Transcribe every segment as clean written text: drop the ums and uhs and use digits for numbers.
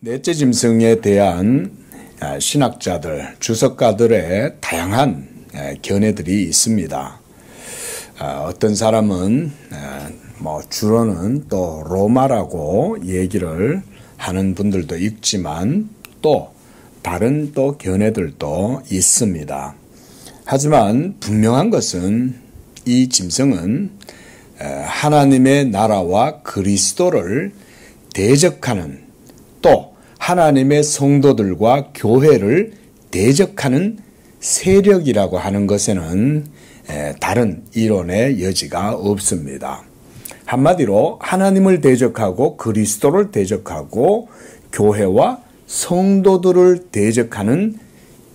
넷째 짐승에 대한 신학자들, 주석가들의 다양한 견해들이 있습니다. 어떤 사람은 주로는 또 로마라고 얘기를 하는 분들도 있지만 또 다른 또 견해들도 있습니다. 하지만 분명한 것은 이 짐승은 하나님의 나라와 그리스도를 대적하는 또 하나님의 성도들과 교회를 대적하는 세력이라고 하는 것에는 다른 이론의 여지가 없습니다. 한마디로 하나님을 대적하고 그리스도를 대적하고 교회와 성도들을 대적하는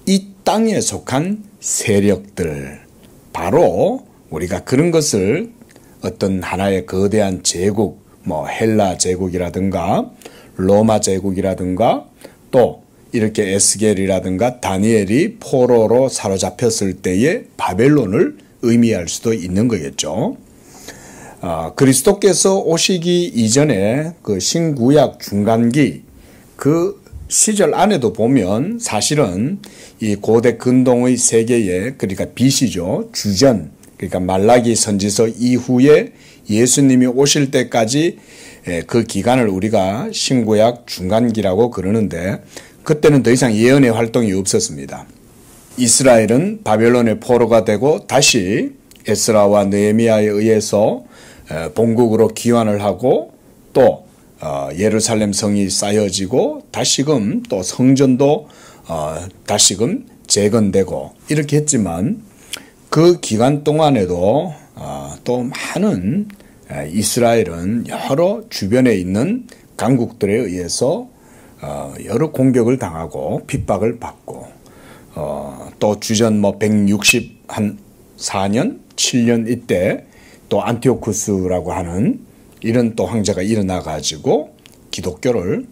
이 땅에 속한 세력들, 바로 우리가 그런 것을 어떤 하나의 거대한 제국, 헬라 제국이라든가 로마 제국이라든가 또 이렇게 에스겔이라든가 다니엘이 포로로 사로잡혔을 때의 바벨론을 의미할 수도 있는 거겠죠. 그리스도께서 오시기 이전에 그 신구약 중간기 그 시절 안에도 보면 사실은 이 고대 근동의 세계에, 그러니까 BC죠. 주전, 그러니까 말라기 선지서 이후에 예수님이 오실 때까지 그 기간을 우리가 신구약 중간기라고 그러는데, 그때는 더 이상 예언의 활동이 없었습니다. 이스라엘은 바벨론의 포로가 되고 다시 에스라와 느헤미야에 의해서 본국으로 귀환을 하고 또 예루살렘 성이 쌓여지고 다시금 또 성전도 다시금 재건되고 이렇게 했지만, 그 기간 동안에도 또 많은 이스라엘은 여러 주변에 있는 강국들에 의해서 여러 공격을 당하고 핍박을 받고 또 주전 164년 7년 이때 또 안티오쿠스라고 하는 이런 또 황제가 일어나 가지고 기독교가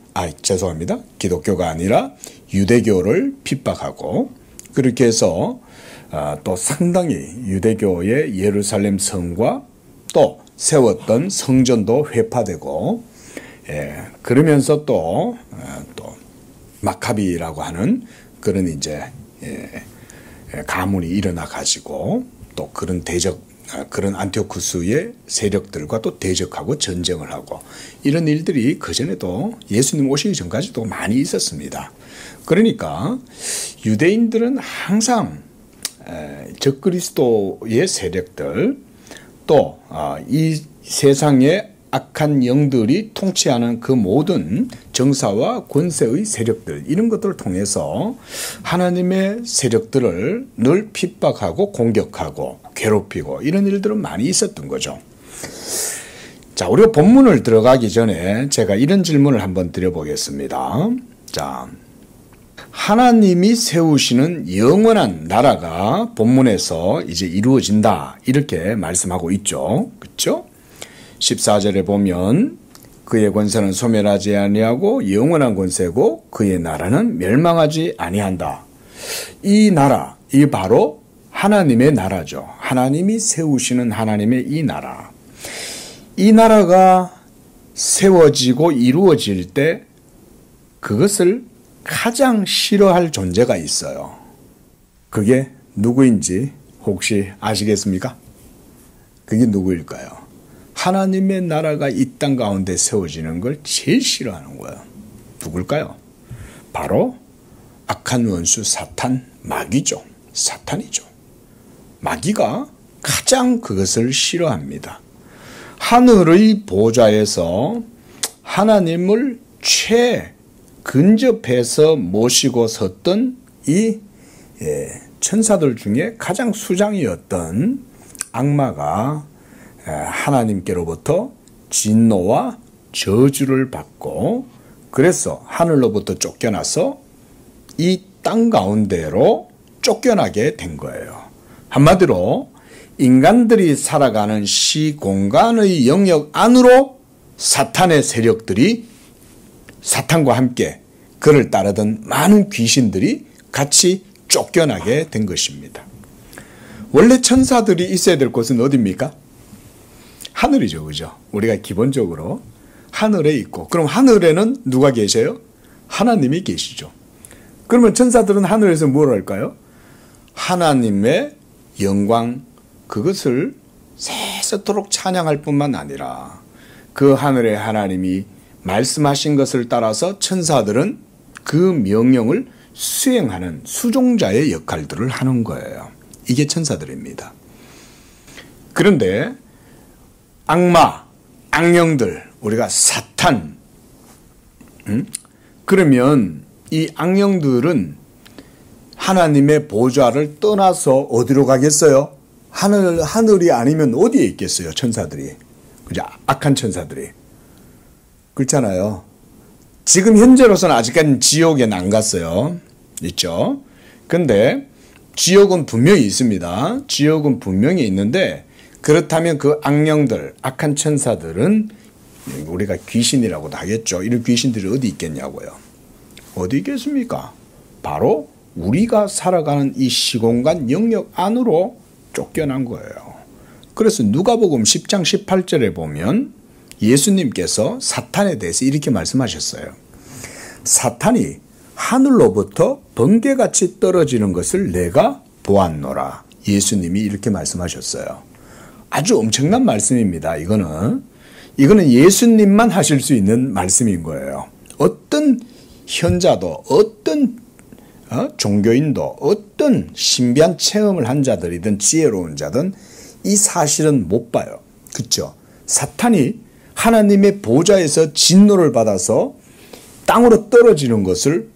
아니라 유대교를 핍박하고, 그렇게 해서 또 상당히 유대교의 예루살렘 성과 또 세웠던 성전도 회파되고, 그러면서 또 마카비라고 하는 그런 이제 가문이 일어나 가지고 또 그런 안티오쿠스의 세력들과 또 대적하고 전쟁을 하고, 이런 일들이 그전에도 예수님 오시기 전까지도 많이 있었습니다. 그러니까 유대인들은 항상 적그리스도의 세력들, 또 이 세상의 악한 영들이 통치하는 그 모든 정사와 권세의 세력들, 이런 것들을 통해서 하나님의 세력들을 늘 핍박하고 공격하고 괴롭히고 이런 일들은 많이 있었던 거죠. 자, 우리가 본문을 들어가기 전에 제가 이런 질문을 한번 드려보겠습니다. 자, 하나님이 세우시는 영원한 나라가 본문에서 이제 이루어진다, 이렇게 말씀하고 있죠. 그렇죠? 14절에 보면 그의 권세는 소멸하지 아니하고 영원한 권세고 그의 나라는 멸망하지 아니한다. 이 나라, 이 바로 하나님의 나라죠. 하나님이 세우시는 하나님의 이 나라. 이 나라가 세워지고 이루어질 때 그것을 가장 싫어할 존재가 있어요. 그게 누구인지 혹시 아시겠습니까? 그게 누구일까요? 하나님의 나라가 이 땅 가운데 세워지는 걸 제일 싫어하는 거예요. 누굴까요? 바로 악한 원수 사탄, 마귀죠. 사탄이죠. 마귀가 가장 그것을 싫어합니다. 하늘의 보좌에서 하나님을 근접해서 모시고 섰던 이 천사들 중에 가장 수장이었던 악마가 하나님께로부터 진노와 저주를 받고, 그래서 하늘로부터 쫓겨나서 이 땅 가운데로 쫓겨나게 된 거예요. 한마디로 인간들이 살아가는 시공간의 영역 안으로 사탄의 세력들이, 사탄과 함께 그를 따르던 많은 귀신들이 같이 쫓겨나게 된 것입니다. 원래 천사들이 있어야 될 곳은 어디입니까? 하늘이죠. 그죠? 우리가 기본적으로 하늘에 있고, 그럼 하늘에는 누가 계셔요? 하나님이 계시죠. 그러면 천사들은 하늘에서 뭘 할까요? 하나님의 영광, 그것을 새서도록 찬양할 뿐만 아니라 그 하늘의 하나님이 말씀하신 것을 따라서 천사들은 그 명령을 수행하는 수종자의 역할들을 하는 거예요. 이게 천사들입니다. 그런데 악마, 악령들, 우리가 사탄, 그러면 이 악령들은 하나님의 보좌를 떠나서 어디로 가겠어요? 하늘이 아니면 어디에 있겠어요? 천사들이. 그죠? 악한 천사들이. 그렇잖아요. 지금 현재로서는 아직까지는 지옥에는 안 갔어요. 있죠? 근데 지옥은 분명히 있습니다. 지옥은 분명히 있는데 그렇다면 그 악령들, 악한 천사들은 우리가 귀신이라고도 하겠죠. 이런 귀신들이 어디 있겠냐고요. 어디 있겠습니까? 바로 우리가 살아가는 이 시공간 영역 안으로 쫓겨난 거예요. 그래서 누가복음 10장 18절에 보면 예수님께서 사탄에 대해서 이렇게 말씀하셨어요. 사탄이 하늘로부터 번개같이 떨어지는 것을 내가 보았노라. 예수님이 이렇게 말씀하셨어요. 아주 엄청난 말씀입니다. 이거는 예수님만 하실 수 있는 말씀인 거예요. 어떤 현자도 어떤 종교인도 어떤 신비한 체험을 한 자들이든 지혜로운 자든 이 사실은 못 봐요. 그렇죠? 사탄이 하나님의 보좌에서 진노를 받아서 땅으로 떨어지는 것을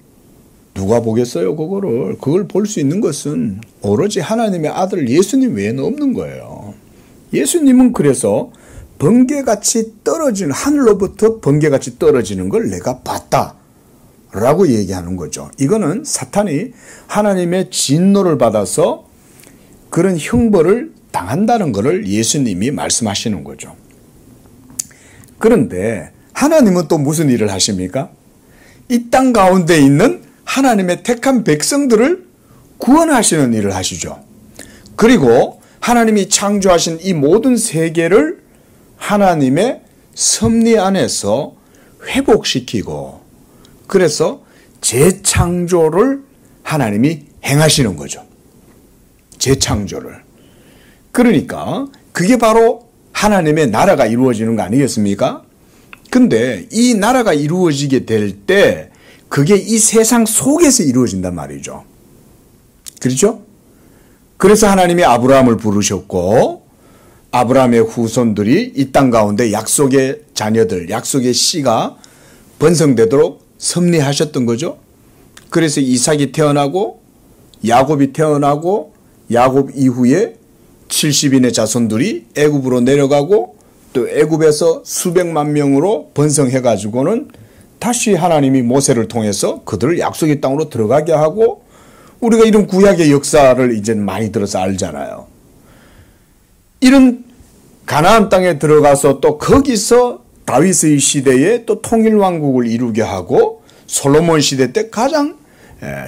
누가 보겠어요? 그걸 볼 수 있는 것은 오로지 하나님의 아들 예수님 외에는 없는 거예요. 예수님은 그래서 번개같이 떨어지는, 하늘로부터 번개같이 떨어지는 걸 내가 봤다 라고 얘기하는 거죠. 이거는 사탄이 하나님의 진노를 받아서 그런 형벌을 당한다는 것을 예수님이 말씀하시는 거죠. 그런데 하나님은 또 무슨 일을 하십니까? 이 땅 가운데 있는 하나님의 택한 백성들을 구원하시는 일을 하시죠. 그리고 하나님이 창조하신 이 모든 세계를 하나님의 섭리 안에서 회복시키고 그래서 재창조를 하나님이 행하시는 거죠. 재창조를. 그러니까 그게 바로 하나님의 나라가 이루어지는 거 아니겠습니까? 근데 이 나라가 이루어지게 될 때 그게 이 세상 속에서 이루어진단 말이죠. 그렇죠? 그래서 하나님이 아브라함을 부르셨고 아브라함의 후손들이 이 땅 가운데 약속의 자녀들, 약속의 씨가 번성되도록 섭리하셨던 거죠. 그래서 이삭이 태어나고 야곱이 태어나고 야곱 이후에 70인의 자손들이 애굽으로 내려가고 또 애굽에서 수백만 명으로 번성해가지고는 다시 하나님이 모세를 통해서 그들을 약속의 땅으로 들어가게 하고 우리가 이런 구약의 역사를 이제 많이 들어서 알잖아요. 이런 가나안 땅에 들어가서 또 거기서 다윗의 시대에 또 통일왕국을 이루게 하고 솔로몬 시대 때 가장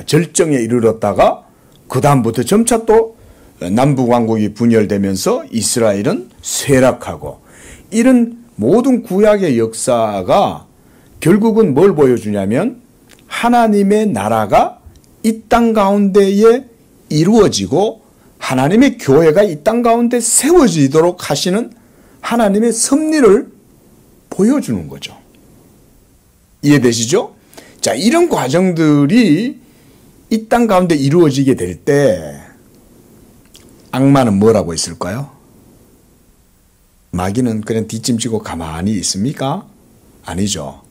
절정에 이르렀다가 그 다음부터 점차 또 남북왕국이 분열되면서 이스라엘은 쇠락하고 이런 모든 구약의 역사가 결국은 뭘 보여주냐면 하나님의 나라가 이 땅 가운데에 이루어지고 하나님의 교회가 이 땅 가운데 세워지도록 하시는 하나님의 섭리를 보여주는 거죠. 이해되시죠? 자, 이런 과정들이 이 땅 가운데 이루어지게 될 때 악마는 뭐라고 했을까요? 마귀는 그냥 뒷짐지고 가만히 있습니까? 아니죠.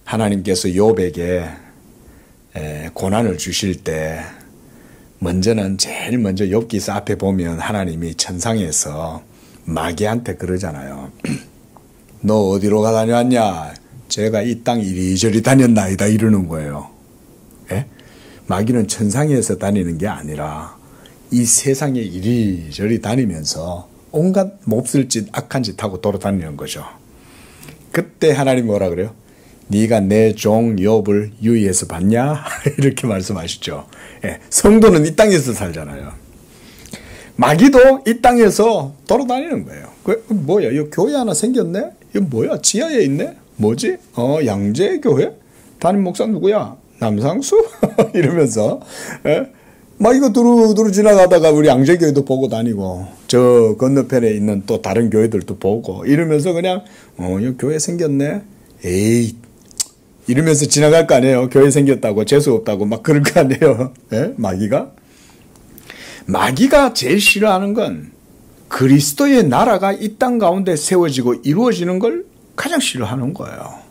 하나님께서 욥에게 고난을 주실 때 제일 먼저 욥기서 앞에 보면 하나님이 천상에서 마귀한테 그러잖아요. 너 어디로 다녀왔냐? 제가 이 땅 이리저리 다녔나이다 이러는 거예요. 예? 마귀는 천상에서 다니는 게 아니라 이 세상에 이리저리 다니면서 온갖 몹쓸 짓, 악한 짓 하고 돌아다니는 거죠. 그때 하나님 뭐라 그래요? 네가 내 종 욥을 유의해서 봤냐? 이렇게 말씀하시죠. 예, 성도는 이 땅에서 살잖아요. 마귀도 이 땅에서 돌아다니는 거예요. 뭐야? 이 교회 하나 생겼네? 이거 뭐야? 지하에 있네? 뭐지? 양재교회? 담임 목사 누구야? 남상수? 이러면서 막 이거 두루두루 지나가다가 우리 양재교회도 보고 다니고 저 건너편에 있는 또 다른 교회들도 보고 이러면서 그냥 이 교회 생겼네. 에이 이러면서 지나갈 거 아니에요. 교회 생겼다고 재수 없다고 막 그럴 거 아니에요. 마귀가 제일 싫어하는 건 그리스도의 나라가 이 땅 가운데 세워지고 이루어지는 걸 가장 싫어하는 거예요.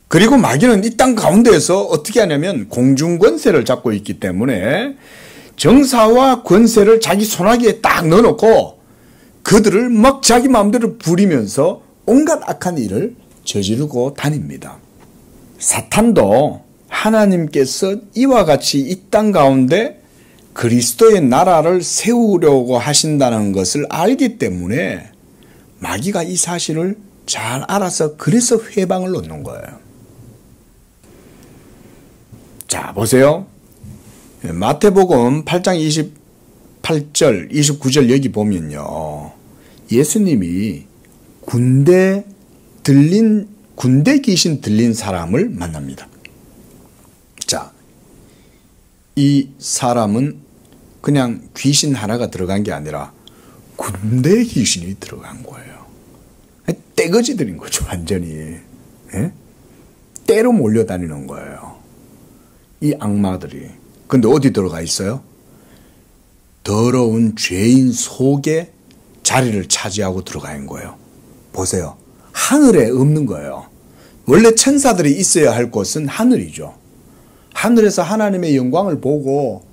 그리고 마귀는 이 땅 가운데에서 어떻게 하냐면 공중권세를 잡고 있기 때문에 정사와 권세를 자기 손아귀에 딱 넣어놓고 그들을 막 자기 마음대로 부리면서 온갖 악한 일을 저지르고 다닙니다. 사탄도 하나님께서 이와 같이 이 땅 가운데 그리스도의 나라를 세우려고 하신다는 것을 알기 때문에 마귀가 이 사실을 잘 알아서 그래서 회방을 놓는 거예요. 자, 보세요. 마태복음 8장 28절, 29절 여기 보면요. 예수님이 군대 귀신 들린 사람을 만납니다. 자, 이 사람은 그냥 귀신 하나가 들어간 게 아니라 군대 귀신이 들어간 거예요. 떼거지들인 거죠, 완전히. 떼로 몰려다니는 거예요. 이 악마들이. 근데 어디 들어가 있어요? 더러운 죄인 속에 자리를 차지하고 들어가 있는 거예요. 보세요. 하늘에 없는 거예요. 원래 천사들이 있어야 할 곳은 하늘이죠. 하늘에서 하나님의 영광을 보고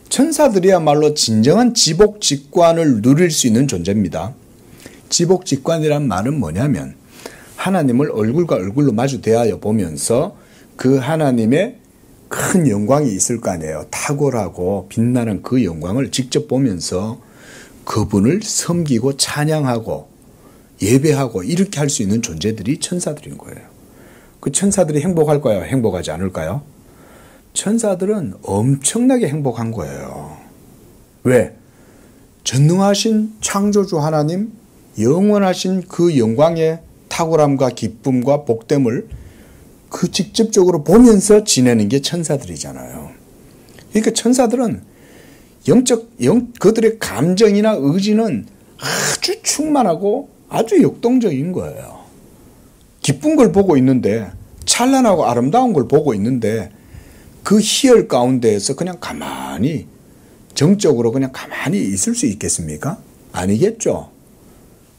천사들이야말로 진정한 지복직관을 누릴 수 있는 존재입니다. 지복직관이란 말은 뭐냐면 하나님을 얼굴과 얼굴로 마주 대하여 보면서 그 하나님의 큰 영광이 있을 거 아니에요. 탁월하고 빛나는 그 영광을 직접 보면서 그분을 섬기고 찬양하고 예배하고 이렇게 할 수 있는 존재들이 천사들인 거예요. 그 천사들이 행복할까요? 행복하지 않을까요? 천사들은 엄청나게 행복한 거예요. 왜? 전능하신 창조주 하나님, 영원하신 그 영광의 탁월함과 기쁨과 복됨을 그 직접적으로 보면서 지내는 게 천사들이잖아요. 그러니까 천사들은 그들의 감정이나 의지는 아주 충만하고 아주 역동적인 거예요. 기쁜 걸 보고 있는데, 찬란하고 아름다운 걸 보고 있는데 그 희열 가운데에서 그냥 가만히 정적으로 그냥 가만히 있을 수 있겠습니까? 아니겠죠.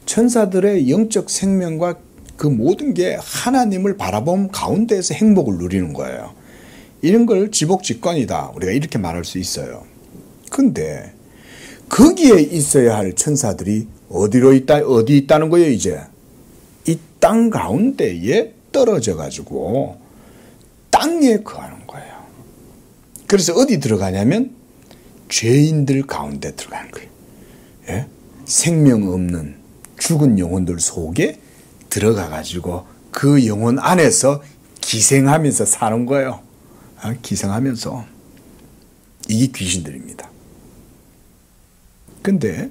천사들의 영적 생명과 그 모든 게 하나님을 바라봄 가운데에서 행복을 누리는 거예요. 이런 걸 지복직관이다. 우리가 이렇게 말할 수 있어요. 근데 거기에 있어야 할 천사들이 어디 있다는 거예요, 이제? 이 땅 가운데에 떨어져 가지고 땅에 거하는 거예요. 그래서 어디 들어가냐면 죄인들 가운데 들어가는 거예요. 예? 생명 없는 죽은 영혼들 속에 들어가 가지고 그 영혼 안에서 기생하면서 사는 거예요. 기생하면서. 이게 귀신들입니다. 근데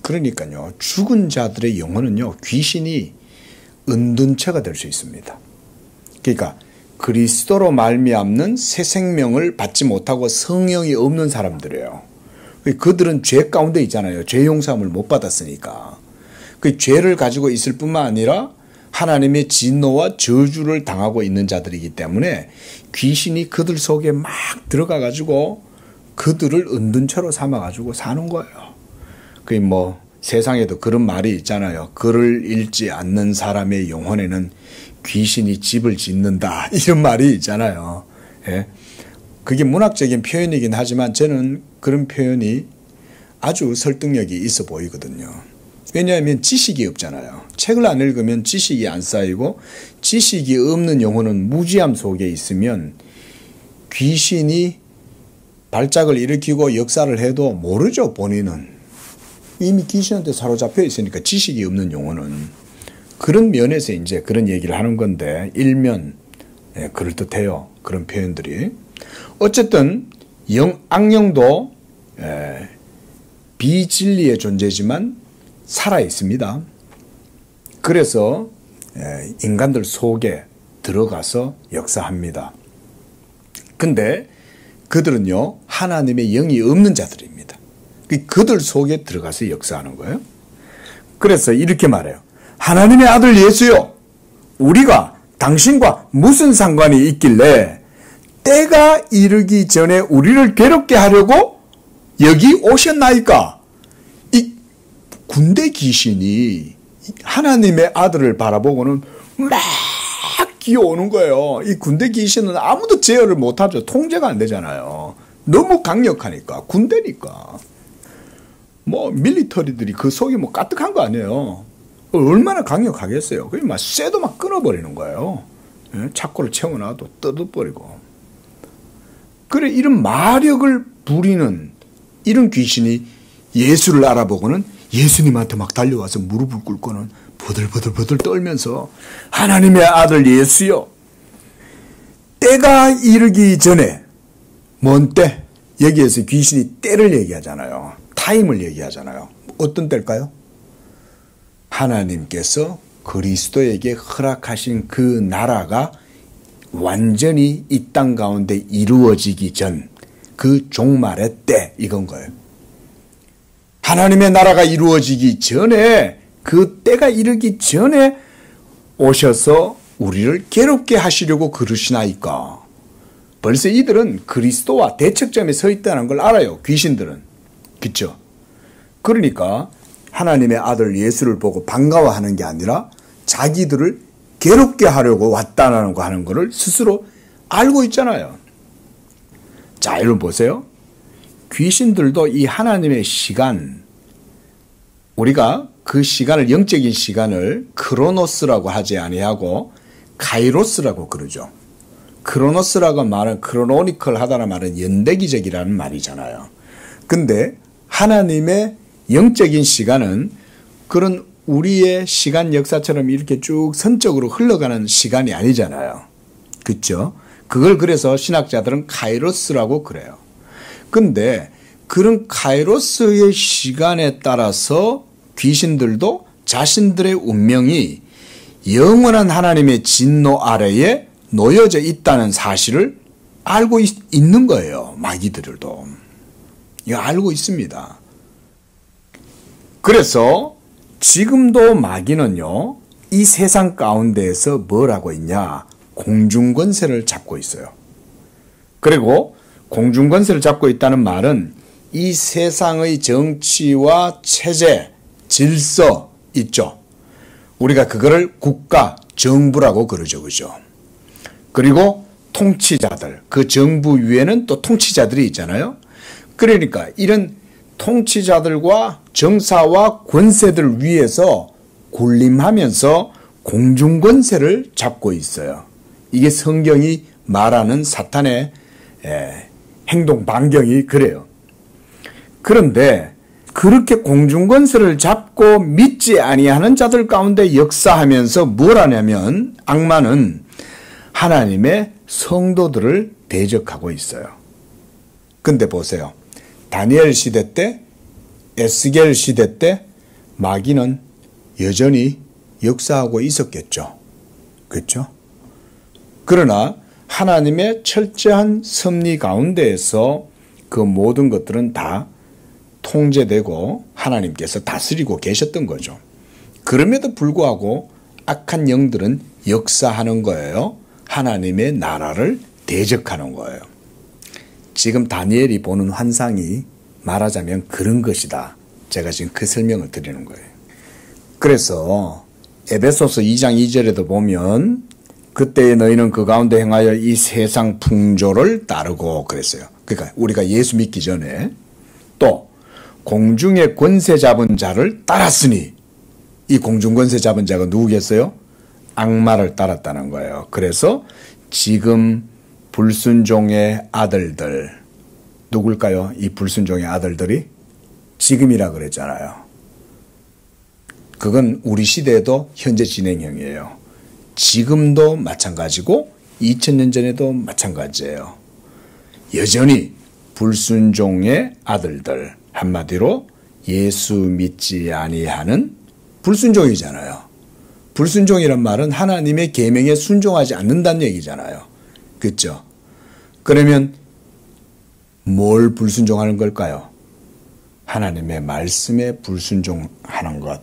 그러니까요, 죽은 자들의 영혼은요, 귀신이 은둔처가 될 수 있습니다. 그러니까 그리스도로 말미암는 새 생명을 받지 못하고 성령이 없는 사람들이에요. 그들은 죄 가운데 있잖아요. 죄 용서함을 못 받았으니까. 그 죄를 가지고 있을 뿐만 아니라 하나님의 진노와 저주를 당하고 있는 자들이기 때문에 귀신이 그들 속에 막 들어가 가지고 그들을 은둔처로 삼아 가지고 사는 거예요. 그게 뭐 세상에도 그런 말이 있잖아요. 글을 읽지 않는 사람의 영혼에는 귀신이 집을 짓는다. 이런 말이 있잖아요. 예. 그게 문학적인 표현이긴 하지만 저는 그런 표현이 아주 설득력이 있어 보이거든요. 왜냐하면 지식이 없잖아요. 책을 안 읽으면 지식이 안 쌓이고 지식이 없는 영혼은 무지함 속에 있으면 귀신이 발작을 일으키고 역사를 해도 모르죠, 본인은. 이미 귀신한테 사로잡혀 있으니까 지식이 없는 영혼은. 그런 면에서 이제 그런 얘기를 하는 건데, 일면, 그럴듯해요. 그런 표현들이. 어쨌든, 악령도, 비진리의 존재지만 살아 있습니다. 그래서, 인간들 속에 들어가서 역사합니다. 근데 그들은요, 하나님의 영이 없는 자들입니다. 그들 속에 들어가서 역사하는 거예요. 그래서 이렇게 말해요. 하나님의 아들 예수요, 우리가 당신과 무슨 상관이 있길래 때가 이르기 전에 우리를 괴롭게 하려고 여기 오셨나이까? 이 군대 귀신이 하나님의 아들을 바라보고는 막 기어오는 거예요. 이 군대 귀신은 아무도 제어를 못하죠. 통제가 안 되잖아요. 너무 강력하니까. 군대니까. 뭐 밀리터리들이 그 속이 뭐 까뜩한 거 아니에요. 얼마나 강력하겠어요. 그냥 막 쇠도 막 끊어버리는 거예요. 착고를 채워놔도 뜯어버리고. 그래, 이런 마력을 부리는 이런 귀신이 예수를 알아보고는 예수님한테 막 달려와서 무릎을 꿇고는 버들버들 떨면서 하나님의 아들 예수여, 때가 이르기 전에, 뭔 때? 여기에서 귀신이 때를 얘기하잖아요. 타임을 얘기하잖아요. 어떤 때일까요? 하나님께서 그리스도에게 허락하신 그 나라가 완전히 이 땅 가운데 이루어지기 전, 그 종말의 때, 이건 거예요. 하나님의 나라가 이루어지기 전에, 그 때가 이르기 전에 오셔서 우리를 괴롭게 하시려고 그러시나이까. 벌써 이들은 그리스도와 대척점에 서 있다는 걸 알아요. 귀신들은. 그렇죠? 그러니까 하나님의 아들 예수를 보고 반가워하는 게 아니라 자기들을 괴롭게 하려고 왔다는 거 하는 거를 스스로 알고 있잖아요. 자, 여러분 보세요. 귀신들도 이 하나님의 시간, 우리가 그 시간을, 영적인 시간을 크로노스라고 하지 아니하고 카이로스라고 그러죠. 크로노스라고 말은 크로노니컬 하다는 말은 연대기적이라는 말이잖아요. 근데 하나님의 영적인 시간은 그런 우리의 시간 역사처럼 이렇게 쭉 선적으로 흘러가는 시간이 아니잖아요. 그렇죠? 그걸 그래서 신학자들은 카이로스라고 그래요. 근데 그런 카이로스의 시간에 따라서 귀신들도 자신들의 운명이 영원한 하나님의 진노 아래에 놓여져 있다는 사실을 알고 있는 거예요. 마귀들도. 이거 알고 있습니다. 그래서 지금도 마귀는요, 이 세상 가운데에서 뭘 하고 있냐? 공중권세를 잡고 있어요. 그리고 공중권세를 잡고 있다는 말은 이 세상의 정치와 체제, 질서 있죠. 우리가 그거를 국가, 정부라고 그러죠. 그죠? 그리고 통치자들, 그 정부 위에는 또 통치자들이 있잖아요. 그러니까 이런 통치자들과 정사와 권세들 위에서 군림하면서 공중권세를 잡고 있어요. 이게 성경이 말하는 사탄의 행동 반경이 그래요. 그런데 그렇게 공중권세를 잡고 믿지 아니하는 자들 가운데 역사하면서 뭘 하냐면 악마는 하나님의 성도들을 대적하고 있어요. 근데 보세요. 다니엘 시대 때, 에스겔 시대 때 마귀는 여전히 역사하고 있었겠죠. 그렇죠? 그러나 하나님의 철저한 섭리 가운데에서 그 모든 것들은 다 통제되고 하나님께서 다스리고 계셨던 거죠. 그럼에도 불구하고 악한 영들은 역사하는 거예요. 하나님의 나라를 대적하는 거예요. 지금 다니엘이 보는 환상이 말하자면 그런 것이다. 제가 지금 그 설명을 드리는 거예요. 그래서 에베소서 2장 2절에도 보면 그때에 너희는 그 가운데 행하여 이 세상 풍조를 따르고 그랬어요. 그러니까 우리가 예수 믿기 전에 또 공중의 권세 잡은 자를 따랐으니 이 공중 권세 잡은 자가 누구겠어요? 악마를 따랐다는 거예요. 그래서 지금 불순종의 아들들 누굴까요? 이 불순종의 아들들이 지금이라 그랬잖아요. 그건 우리 시대에도 현재 진행형이에요. 지금도 마찬가지고 2000년 전에도 마찬가지예요. 여전히 불순종의 아들들, 한마디로 예수 믿지 아니하는 불순종이잖아요. 불순종이란 말은 하나님의 계명에 순종하지 않는다는 얘기잖아요. 그렇죠? 그러면 뭘 불순종하는 걸까요? 하나님의 말씀에 불순종하는 것,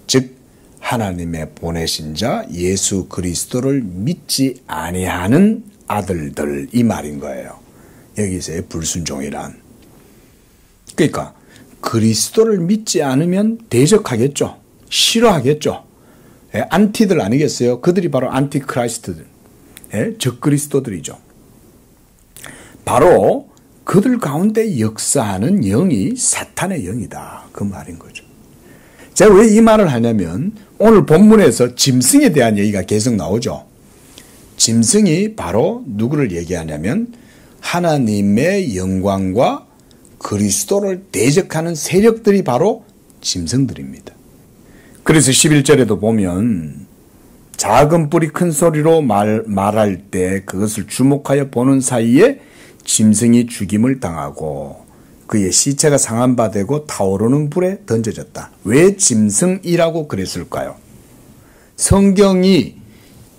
즉 하나님의 보내신 자 예수 그리스도를 믿지 아니하는 아들들, 이 말인 거예요. 여기서의 불순종이란. 그러니까 그리스도를 믿지 않으면 대적하겠죠. 싫어하겠죠. 안티들 아니겠어요? 그들이 바로 안티크라이스트들, 적그리스도들이죠. 바로 그들 가운데 역사하는 영이 사탄의 영이다, 그 말인 거죠. 제가 왜 이 말을 하냐면 오늘 본문에서 짐승에 대한 얘기가 계속 나오죠. 짐승이 바로 누구를 얘기하냐면 하나님의 영광과 그리스도를 대적하는 세력들이 바로 짐승들입니다. 그래서 11절에도 보면 작은 뿔이 큰 소리로 말할 때 그것을 주목하여 보는 사이에 짐승이 죽임을 당하고 그의 시체가 상한 바 되고 타오르는 불에 던져졌다. 왜 짐승이라고 그랬을까요? 성경이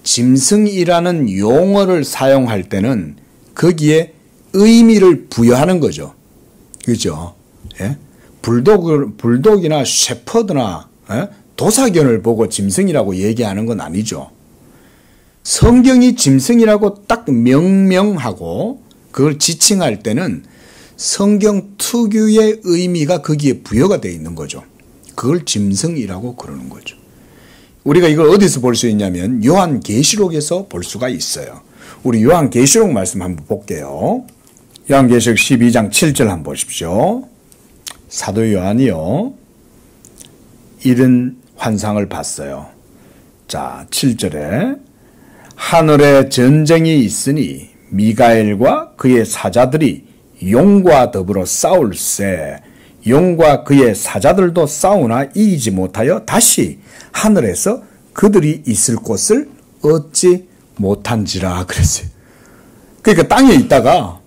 짐승이라는 용어를 사용할 때는 거기에 의미를 부여하는 거죠. 그렇죠? 예? 불독이나 셰퍼드나 도사견을 보고 짐승이라고 얘기하는 건 아니죠. 성경이 짐승이라고 딱 명명하고 그걸 지칭할 때는 성경 특유의 의미가 거기에 부여가 되어 있는 거죠. 그걸 짐승이라고 그러는 거죠. 우리가 이걸 어디서 볼 수 있냐면 요한계시록에서 볼 수가 있어요. 우리 요한계시록 말씀 한번 볼게요. 요한계시록 12장 7절 한번 보십시오. 사도 요한이요, 이런 환상을 봤어요. 자, 7절에 하늘에 전쟁이 있으니 미가엘과 그의 사자들이 용과 더불어 싸울세 용과 그의 사자들도 싸우나 이기지 못하여 다시 하늘에서 그들이 있을 곳을 얻지 못한지라 그랬어요. 그러니까 땅에 있다가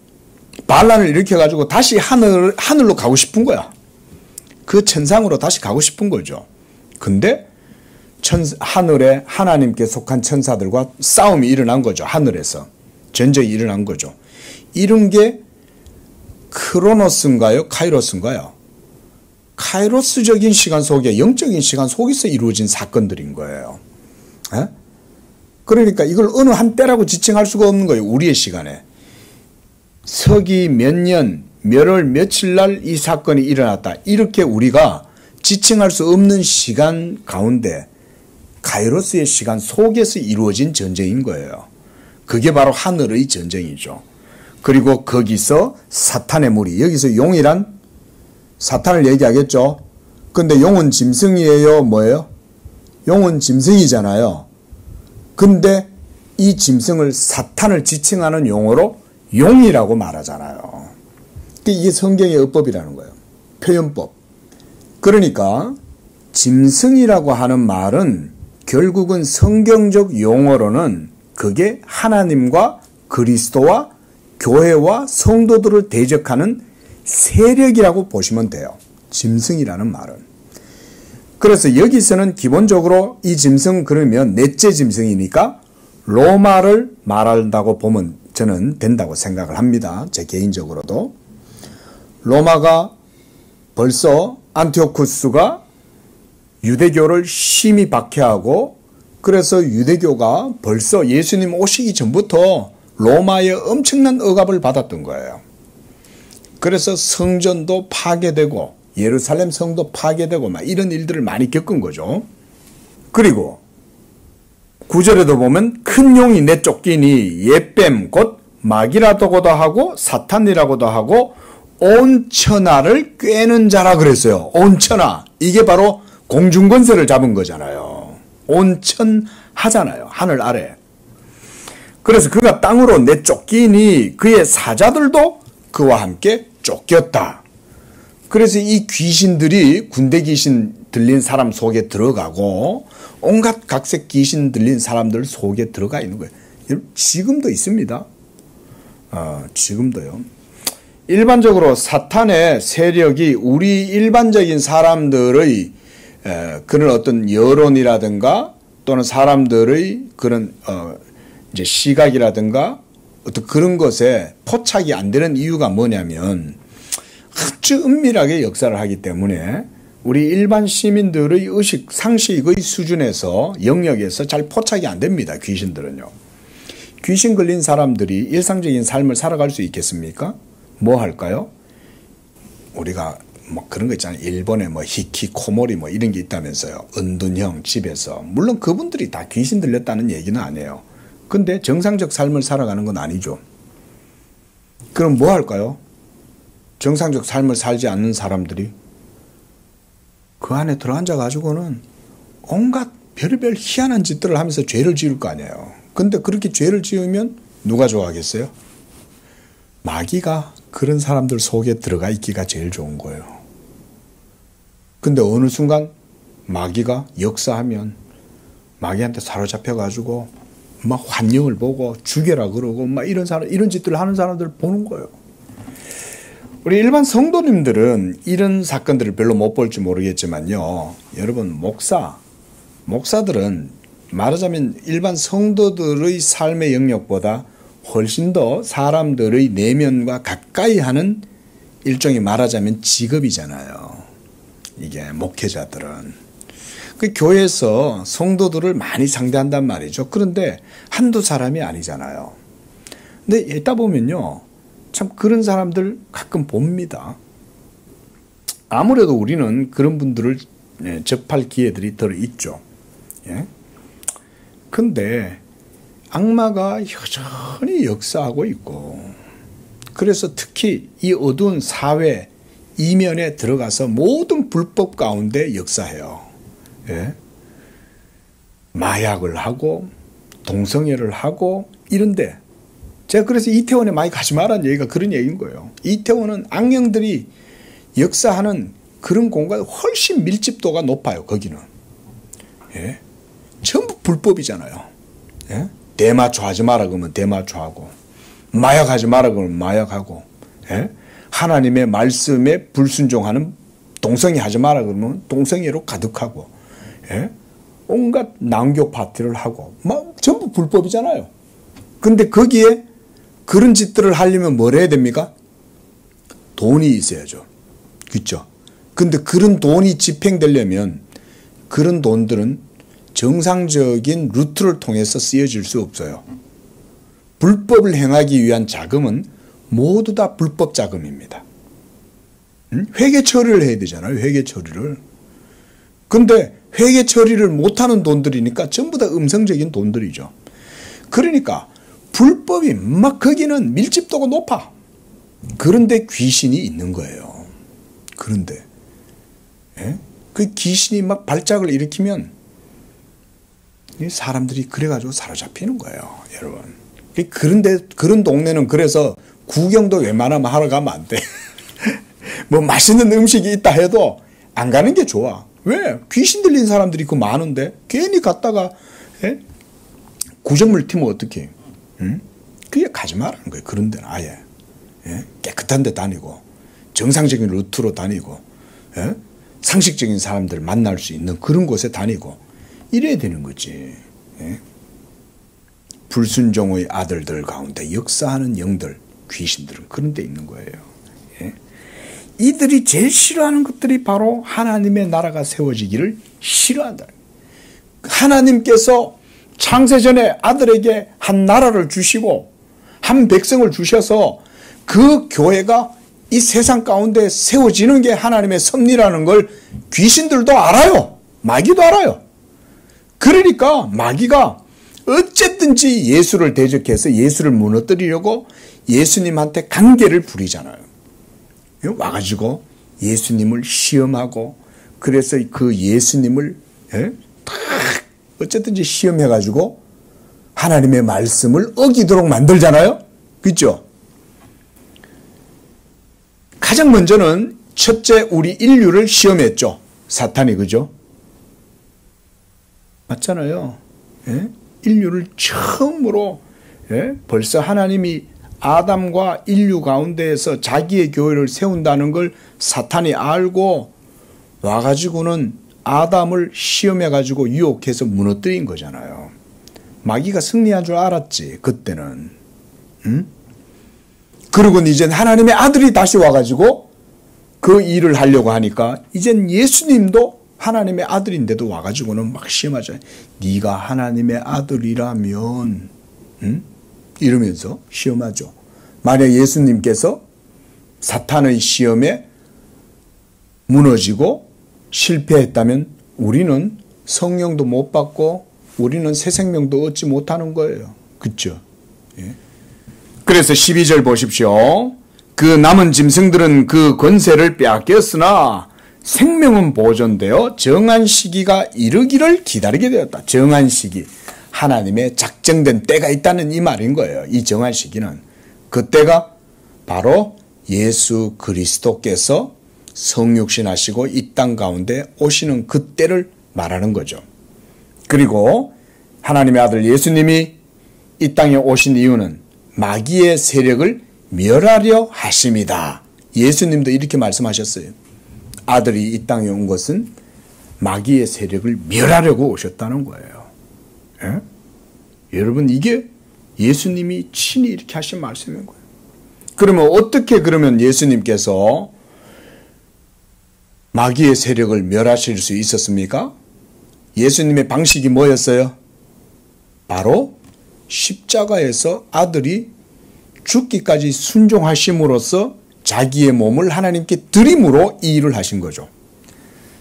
반란을 일으켜가지고 다시 하늘로 가고 싶은 거야. 그 천상으로 다시 가고 싶은 거죠. 근데 하늘에 하나님께 속한 천사들과 싸움이 일어난 거죠. 하늘에서 전쟁이 일어난 거죠. 이런 게 크로노스인가요? 카이로스인가요? 카이로스적인 시간 속에, 영적인 시간 속에서 이루어진 사건들인 거예요. 에? 그러니까 이걸 어느 한 때라고 지칭할 수가 없는 거예요. 우리의 시간에. 서기 몇 년, 몇 월, 며칠 날 이 사건이 일어났다. 이렇게 우리가 지칭할 수 없는 시간 가운데 카이로스의 시간 속에서 이루어진 전쟁인 거예요. 그게 바로 하늘의 전쟁이죠. 그리고 거기서 사탄의 무리, 여기서 용이란 사탄을 얘기하겠죠. 근데 용은 짐승이에요? 뭐예요? 용은 짐승이잖아요. 근데 이 짐승을 사탄을 지칭하는 용어로 용이라고 말하잖아요. 이게 성경의 어법이라는 거예요. 표현법. 그러니까 짐승이라고 하는 말은 결국은 성경적 용어로는 그게 하나님과 그리스도와 교회와 성도들을 대적하는 세력이라고 보시면 돼요. 짐승이라는 말은. 그래서 여기서는 기본적으로 이 짐승 그러면 넷째 짐승이니까 로마를 말한다고 보면 저는 된다고 생각을 합니다. 제 개인적으로도. 로마가 벌써 안티오쿠스가 유대교를 심히 박해하고 그래서 유대교가 벌써 예수님 오시기 전부터 로마의 엄청난 억압을 받았던 거예요. 그래서 성전도 파괴되고 예루살렘 성도 파괴되고 막 이런 일들을 많이 겪은 거죠. 그리고 9절에도 보면 큰 용이 내쫓기니 옛뱀 곧 마귀라고도 하고 사탄이라고도 하고 온 천하를 꿰는 자라 그랬어요. 온 천하. 이게 바로 공중권세를 잡은 거잖아요. 온천하잖아요. 하늘 아래. 그래서 그가 땅으로 내쫓기니 그의 사자들도 그와 함께 쫓겼다. 그래서 이 귀신들이 군대 귀신 들린 사람 속에 들어가고 온갖 각색 귀신 들린 사람들 속에 들어가 있는 거예요. 지금도 있습니다. 지금도요. 일반적으로 사탄의 세력이 우리 일반적인 사람들의 그런 어떤 여론이라든가 또는 사람들의 그런 이제 시각이라든가 어떤 그런 것에 포착이 안 되는 이유가 뭐냐면 아주 은밀하게 역사를 하기 때문에 우리 일반 시민들의 의식, 상식의 수준에서 영역에서 잘 포착이 안 됩니다. 귀신들은요. 귀신 걸린 사람들이 일상적인 삶을 살아갈 수 있겠습니까? 뭐 할까요? 우리가 뭐 그런 거 있잖아요. 일본에 뭐 히키코모리 뭐 이런 게 있다면서요. 은둔형 집에서. 물론 그분들이 다 귀신 들렸다는 얘기는 아니에요. 근데 정상적 삶을 살아가는 건 아니죠. 그럼 뭐 할까요? 정상적 삶을 살지 않는 사람들이 그 안에 들어앉아 가지고는 온갖 별의별 희한한 짓들을 하면서 죄를 지을 거 아니에요. 근데 그렇게 죄를 지으면 누가 좋아하겠어요? 마귀가 그런 사람들 속에 들어가 있기가 제일 좋은 거예요. 근데 어느 순간 마귀가 역사하면 마귀한테 사로잡혀 가지고 막 환영을 보고 죽여라 그러고 막 이런 사람, 이런 짓들을 하는 사람들 보는 거예요. 우리 일반 성도님들은 이런 사건들을 별로 못 볼지 모르겠지만요. 여러분, 목사들은 말하자면 일반 성도들의 삶의 영역보다 훨씬 더 사람들의 내면과 가까이 하는 일종의 말하자면 직업이잖아요. 이게 목회자들은. 그 교회에서 성도들을 많이 상대한단 말이죠. 그런데 한두 사람이 아니잖아요. 근데 있다 보면요. 참 그런 사람들 가끔 봅니다. 아무래도 우리는 그런 분들을 접할 기회들이 덜 있죠. 예? 근데 악마가 여전히 역사하고 있고, 그래서 특히 이 어두운 사회 이면에 들어가서 모든 불법 가운데 역사해요. 예? 마약을 하고 동성애를 하고 이런데, 제가 그래서 이태원에 많이 가지 말라는 얘기가 그런 얘기인 거예요. 이태원은 악령들이 역사하는 그런 공간이 훨씬 밀집도가 높아요. 거기는. 예? 전부 불법이잖아요. 예? 대마초하지 마라 그러면 대마초하고, 마약하지 마라 그러면 마약하고, 예? 하나님의 말씀에 불순종하는 동성애 하지 마라 그러면 동성애로 가득하고, 예? 온갖 낭교 파티를 하고 막 전부 불법이잖아요. 근데 거기에 그런 짓들을 하려면 뭘 해야 됩니까? 돈이 있어야죠. 그렇죠? 근데 그런 돈이 집행되려면 그런 돈들은 정상적인 루트를 통해서 쓰여질 수 없어요. 불법을 행하기 위한 자금은 모두 다 불법 자금입니다. 회계 처리를 해야 되잖아요. 회계 처리를. 근데 회계 처리를 못하는 돈들이니까 전부 다 음성적인 돈들이죠. 그러니까 불법이 막 거기는 밀집도가 높아. 그런데 귀신이 있는 거예요. 그런데 예? 그 귀신이 막 발작을 일으키면 사람들이 그래가지고 사로잡히는 거예요. 여러분. 그런데 그런 동네는 그래서 구경도 웬만하면 하러 가면 안 돼. 뭐 맛있는 음식이 있다 해도 안 가는 게 좋아. 왜? 귀신 들린 사람들이 그 많은데 괜히 갔다가 예? 구정물 튀면 어떡해. 응? 그게 가지 말라는 거예요. 그런 데는 아예. 예? 깨끗한 데 다니고 정상적인 루트로 다니고 예? 상식적인 사람들 만날 수 있는 그런 곳에 다니고 이래야 되는 거지. 예? 불순종의 아들들 가운데 역사하는 영들, 귀신들은 그런 데 있는 거예요. 예? 이들이 제일 싫어하는 것들이 바로 하나님의 나라가 세워지기를 싫어한다. 하나님께서 창세전에 아들에게 한 나라를 주시고 한 백성을 주셔서 그 교회가 이 세상 가운데 세워지는 게 하나님의 섭리라는 걸 귀신들도 알아요. 마귀도 알아요. 그러니까 마귀가 어쨌든지 예수를 대적해서 예수를 무너뜨리려고 예수님한테 관계를 부리잖아요. 와가지고 예수님을 시험하고, 그래서 그 예수님을 딱 어쨌든지 시험해가지고 하나님의 말씀을 어기도록 만들잖아요. 그렇죠? 가장 먼저는 첫째 우리 인류를 시험했죠. 사탄이. 그죠? 맞잖아요. 예? 인류를 처음으로 벌써 하나님이 아담과 인류 가운데에서 자기의 교회를 세운다는 걸 사탄이 알고 와가지고는 아담을 시험해가지고 유혹해서 무너뜨린 거잖아요. 마귀가 승리한 줄 알았지, 그때는. 응? 그리고 이제 하나님의 아들이 다시 와가지고 그 일을 하려고 하니까 이젠 예수님도 하나님의 아들인데도 와가지고는 막 시험하죠. 네가 하나님의 아들이라면, 응? 이러면서 시험하죠. 만약 예수님께서 사탄의 시험에 무너지고 실패했다면 우리는 성령도 못 받고 우리는 새 생명도 얻지 못하는 거예요. 그렇죠? 예. 그래서 12절 보십시오. 그 남은 짐승들은 그 권세를 빼앗겼으나 생명은 보존되어 정한 시기가 이르기를 기다리게 되었다. 정한 시기. 하나님의 작정된 때가 있다는 이 말인 거예요. 이 정한 시기는. 그 때가 바로 예수 그리스도께서 성육신 하시고 이 땅 가운데 오시는 그 때를 말하는 거죠. 그리고 하나님의 아들 예수님이 이 땅에 오신 이유는 마귀의 세력을 멸하려 하심이다. 예수님도 이렇게 말씀하셨어요. 아들이 이 땅에 온 것은 마귀의 세력을 멸하려고 오셨다는 거예요. 예? 여러분, 이게 예수님이 친히 이렇게 하신 말씀인 거예요. 그러면 어떻게 그러면 예수님께서 마귀의 세력을 멸하실 수 있었습니까? 예수님의 방식이 뭐였어요? 바로 십자가에서 아들이 죽기까지 순종하심으로써 자기의 몸을 하나님께 드림으로 이 일을 하신 거죠.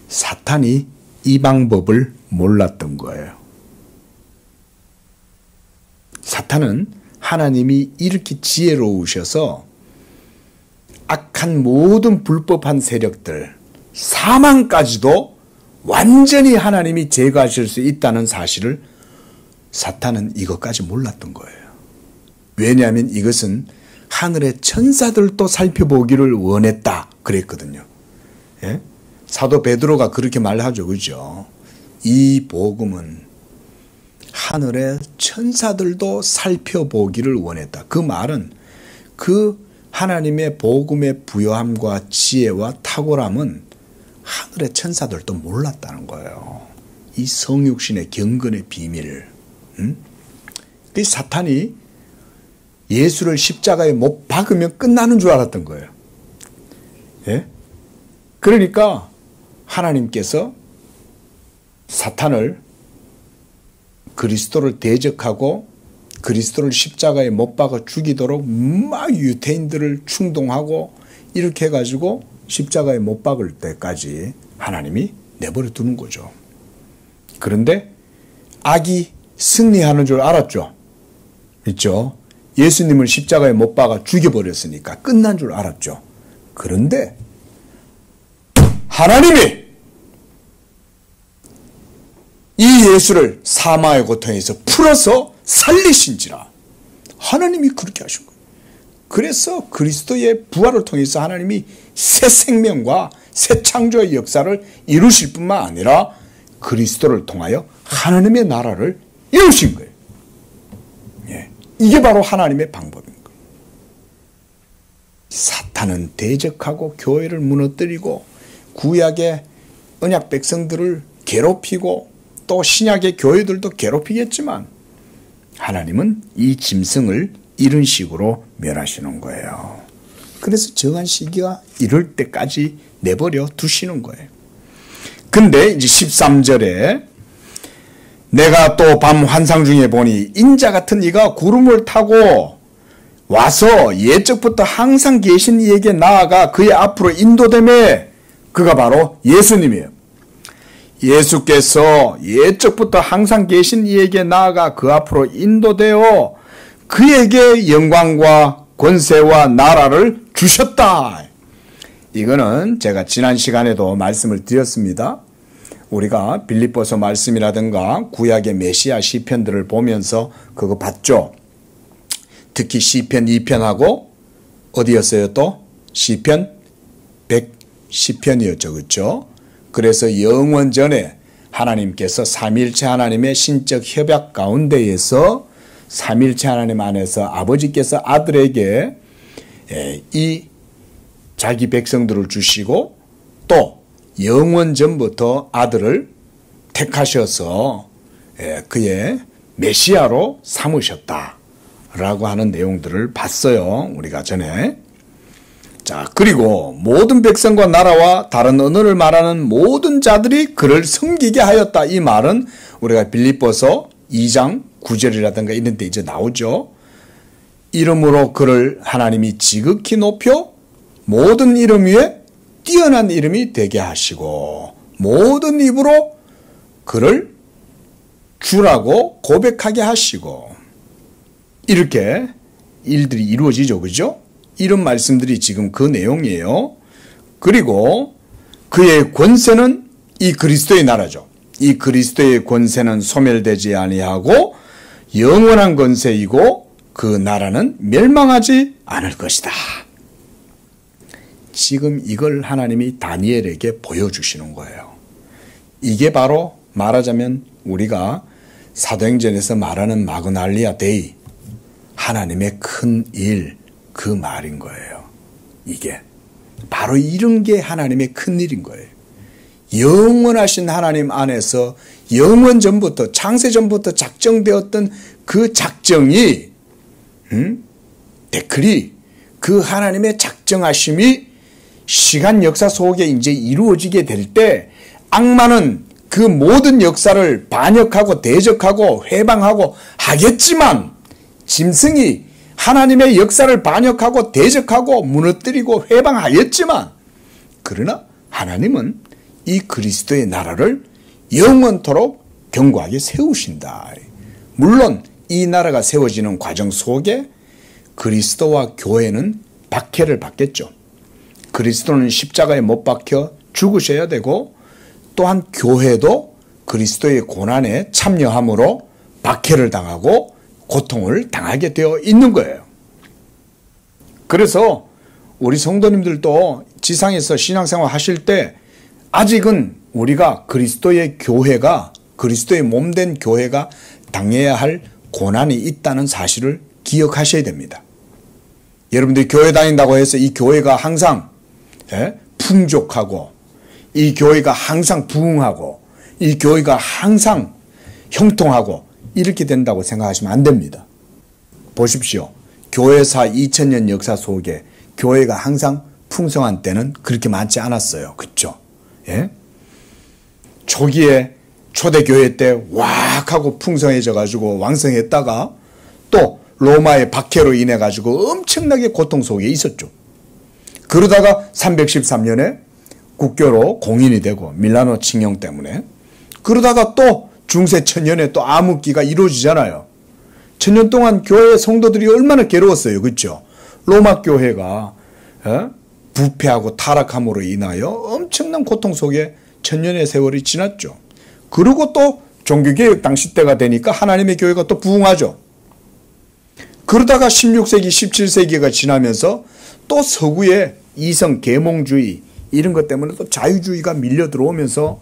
사탄이 이 방법을 몰랐던 거예요. 사탄은 하나님이 이렇게 지혜로우셔서 악한 모든 불법한 세력들, 사망까지도 완전히 하나님이 제거하실 수 있다는 사실을 사탄은 이것까지 몰랐던 거예요. 왜냐하면 이것은 하늘의 천사들도 살펴보기를 원했다 그랬거든요. 예? 사도 베드로가 그렇게 말하죠. 그죠? 이 복음은 하늘의 천사들도 살펴보기를 원했다. 그 말은 그 하나님의 복음의 부요함과 지혜와 탁월함은 하늘의 천사들도 몰랐다는 거예요. 이 성육신의 경건의 비밀. 그 사탄이 예수를 십자가에 못 박으면 끝나는 줄 알았던 거예요. 예? 그러니까 하나님께서 사탄을 그리스도를 대적하고 그리스도를 십자가에 못 박아 죽이도록 막 유대인들을 충동하고 이렇게 해가지고 십자가에 못 박을 때까지 하나님이 내버려 두는 거죠. 그런데 악이 승리하는 줄 알았죠. 있죠. 예수님을 십자가에 못 박아 죽여버렸으니까 끝난 줄 알았죠. 그런데 하나님이 이 예수를 사망의 고통에서 풀어서 살리신지라. 하나님이 그렇게 하신 거예요. 그래서 그리스도의 부활을 통해서 하나님이 새 생명과 새 창조의 역사를 이루실 뿐만 아니라 그리스도를 통하여 하나님의 나라를 이루신 거예요. 예. 이게 바로 하나님의 방법인 거예요. 사탄은 대적하고 교회를 무너뜨리고 구약의 언약 백성들을 괴롭히고 또 신약의 교회들도 괴롭히겠지만 하나님은 이 짐승을 이런 식으로 멸하시는 거예요. 그래서 정한 시기가 이럴 때까지 내버려 두시는 거예요. 근데 이제 13절에 내가 또 밤 환상 중에 보니 인자 같은 이가 구름을 타고 와서 예적부터 항상 계신 이에게 나아가 그의 앞으로 인도되매 그가 바로 예수님이에요. 예수께서 예적부터 항상 계신 이에게 나아가 그 앞으로 인도되어 그에게 영광과 권세와 나라를 주셨다. 이거는 제가 지난 시간에도 말씀을 드렸습니다. 우리가 빌립보서 말씀이라든가 구약의 메시아 시편들을 보면서 그거 봤죠. 특히 시편 2편하고 어디였어요 또? 시편 110편이었죠. 그렇죠? 그래서 영원전에 하나님께서 삼위일체 하나님의 신적 협약 가운데에서 삼위일체 하나님 안에서 아버지께서 아들에게 이 자기 백성들을 주시고 또 영원 전부터 아들을 택하셔서 그의 메시아로 삼으셨다라고 하는 내용들을 봤어요. 우리가 전에. 자, 그리고 모든 백성과 나라와 다른 언어를 말하는 모든 자들이 그를 섬기게 하였다. 이 말은 우리가 빌립보서 2장 9절이라든가 이런 데 이제 나오죠. 이름으로 그를 하나님이 지극히 높여 모든 이름 위에 뛰어난 이름이 되게 하시고 모든 입으로 그를 주라고 고백하게 하시고 이렇게 일들이 이루어지죠. 그죠? 이런 말씀들이 지금 그 내용이에요. 그리고 그의 권세는 이 그리스도의 나라죠. 이 그리스도의 권세는 소멸되지 아니하고 영원한 권세이고 그 나라는 멸망하지 않을 것이다. 지금 이걸 하나님이 다니엘에게 보여주시는 거예요. 이게 바로 말하자면 우리가 사도행전에서 말하는 마그날리아 데이, 하나님의 큰 일, 그 말인 거예요. 이게 바로 이런 게 하나님의 큰 일인 거예요. 영원하신 하나님 안에서 영원 전부터 창세 전부터 작정되었던 그 작정이 데크리 그 하나님의 작정하심이 시간 역사 속에 이제 이루어지게 될 때 악마는 그 모든 역사를 반역하고 대적하고 회방하고 하겠지만 짐승이 하나님의 역사를 반역하고 대적하고 무너뜨리고 회방하였지만 그러나 하나님은 이 그리스도의 나라를 영원토록 견고하게 세우신다. 물론 이 나라가 세워지는 과정 속에 그리스도와 교회는 박해를 받겠죠. 그리스도는 십자가에 못 박혀 죽으셔야 되고 또한 교회도 그리스도의 고난에 참여함으로 박해를 당하고 고통을 당하게 되어 있는 거예요. 그래서 우리 성도님들도 지상에서 신앙생활 하실 때 아직은 우리가 그리스도의 교회가 그리스도의 몸된 교회가 당해야 할 고난이 있다는 사실을 기억하셔야 됩니다. 여러분들이 교회 다닌다고 해서 이 교회가 항상 풍족하고 이 교회가 항상 부흥하고 이 교회가 항상 형통하고 이렇게 된다고 생각하시면 안 됩니다. 보십시오. 교회사 2000년 역사 속에 교회가 항상 풍성한 때는 그렇게 많지 않았어요. 그렇죠? 예? 초기에 초대교회 때 왁 하고 풍성해져 가지고 왕성했다가 또 로마의 박해로 인해 가지고 엄청나게 고통 속에 있었죠. 그러다가 313년에 국교로 공인이 되고 밀라노 칙령 때문에 그러다가 또 중세 천년에 또 암흑기가 이루어지잖아요. 천년 동안 교회의 성도들이 얼마나 괴로웠어요. 그렇죠? 로마 교회가 부패하고 타락함으로 인하여 엄청난 고통 속에 천년의 세월이 지났죠. 그리고 또 종교개혁 당시 때가 되니까 하나님의 교회가 또 부흥하죠. 그러다가 16세기, 17세기가 지나면서 또 서구의 이성 계몽주의 이런 것 때문에 또 자유주의가 밀려 들어오면서